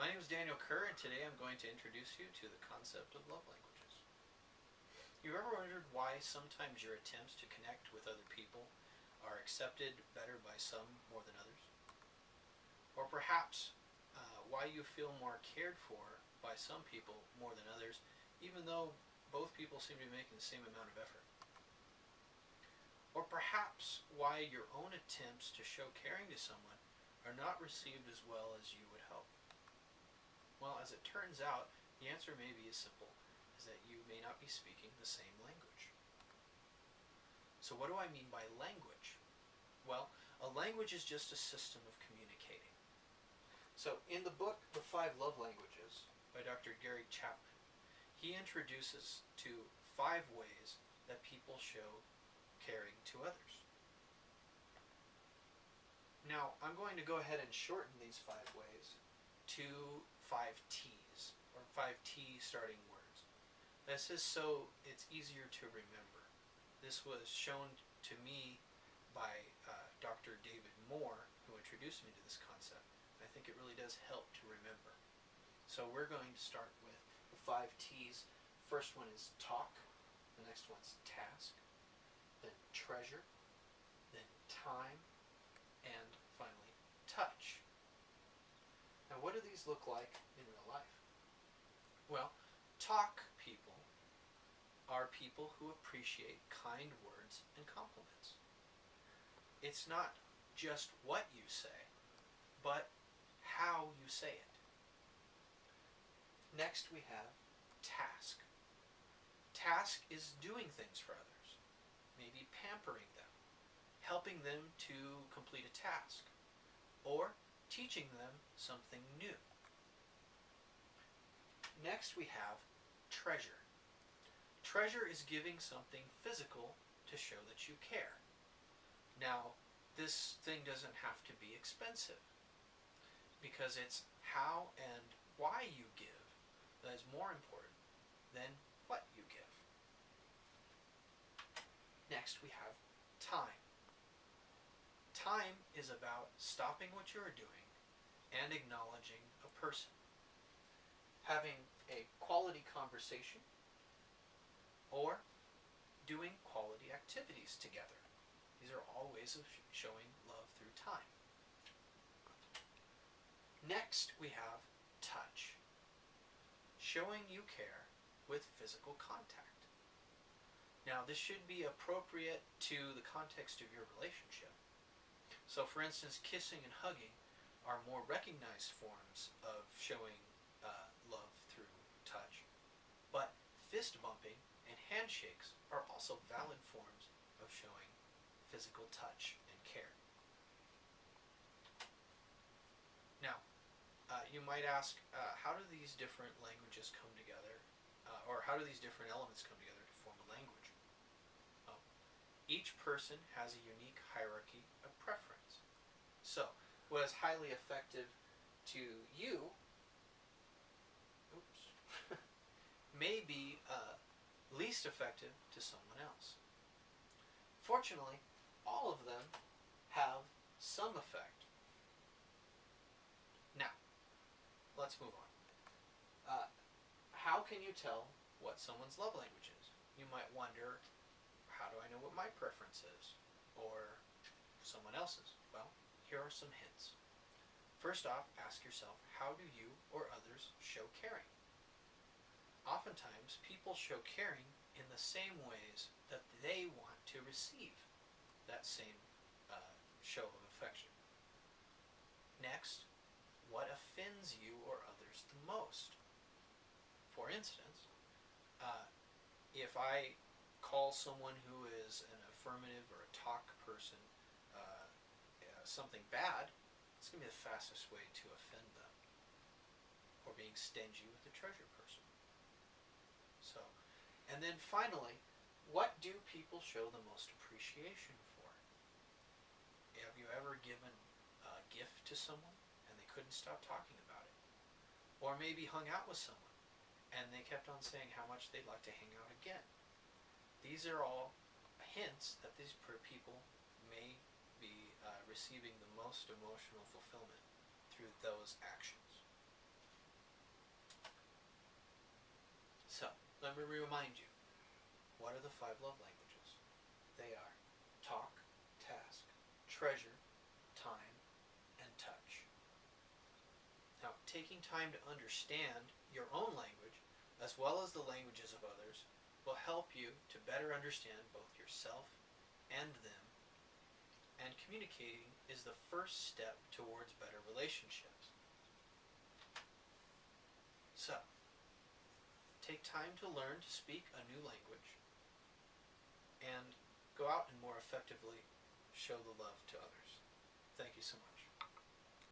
My name is Daniel Kerr, and today I'm going to introduce you to the concept of love languages. You've ever wondered why sometimes your attempts to connect with other people are accepted better by some more than others? Or perhaps why you feel more cared for by some people more than others, even though both people seem to be making the same amount of effort? Or perhaps why your own attempts to show caring to someone are not received as well as you would hope? Well, as it turns out, the answer may be as simple as that you may not be speaking the same language. So what do I mean by language? Well, a language is just a system of communicating. So in the book, The 5 Love Languages, by Dr. Gary Chapman, he introduces to 5 ways that people show caring to others. Now, I'm going to go ahead and shorten these 5 ways to 5 T's, or 5 T starting words. This is so it's easier to remember. This was shown to me by Dr. David Moore, who introduced me to this concept. I think it really does help to remember. So we're going to start with the 5 T's. First one is talk, the next one's task, then treasure, then time, and finally touch. Now what do these look like in real life? Well, talk people are people who appreciate kind words and compliments. It's not just what you say, but how you say it. Next we have task. Task is doing things for others, maybe pampering them, helping them to complete a task, or teaching them something new. Next we have treasure. Treasure is giving something physical to show that you care. Now, this thing doesn't have to be expensive, because it's how and why you give that is more important than what you give. Next we have time. Time is about stopping what you are doing and acknowledging a person. Having a quality conversation or doing quality activities together. These are all ways of showing love through time. Next we have touch. Showing you care with physical contact. Now this should be appropriate to the context of your relationship. So for instance, kissing and hugging are more recognized forms of showing love through touch. But fist bumping and handshakes are also valid forms of showing physical touch and care. Now, you might ask, how do these different languages come together, or how do these different elements come together to form a language? Oh, each person has a unique hierarchy of preference. So, what is highly effective to you may be least effective to someone else. Fortunately, all of them have some effect. Now, let's move on. How can you tell what someone's love language is? You might wonder, how do I know what my preference is? Or someone else's? Well, here are some hints. First off, ask yourself, how do you or others show caring? Oftentimes, people show caring in the same ways that they want to receive that same show of affection. Next, what offends you or others the most? For instance, if I call someone who is an affirmative or a talk person something bad, it's going to be the fastest way to offend them. Or being stingy with the treasure person. So, and then finally, what do people show the most appreciation for? Have you ever given a gift to someone and they couldn't stop talking about it? Or maybe hung out with someone and they kept on saying how much they'd like to hang out again. These are all hints that these people may be receiving the most emotional fulfillment through those actions. Let me remind you, what are the 5 love languages? They are talk, task, treasure, time, and touch. Now, taking time to understand your own language, as well as the languages of others, will help you to better understand both yourself and them, and communicating is the first step towards better relationships. So, take time to learn to speak a new language, and go out and more effectively show the love to others. Thank you so much.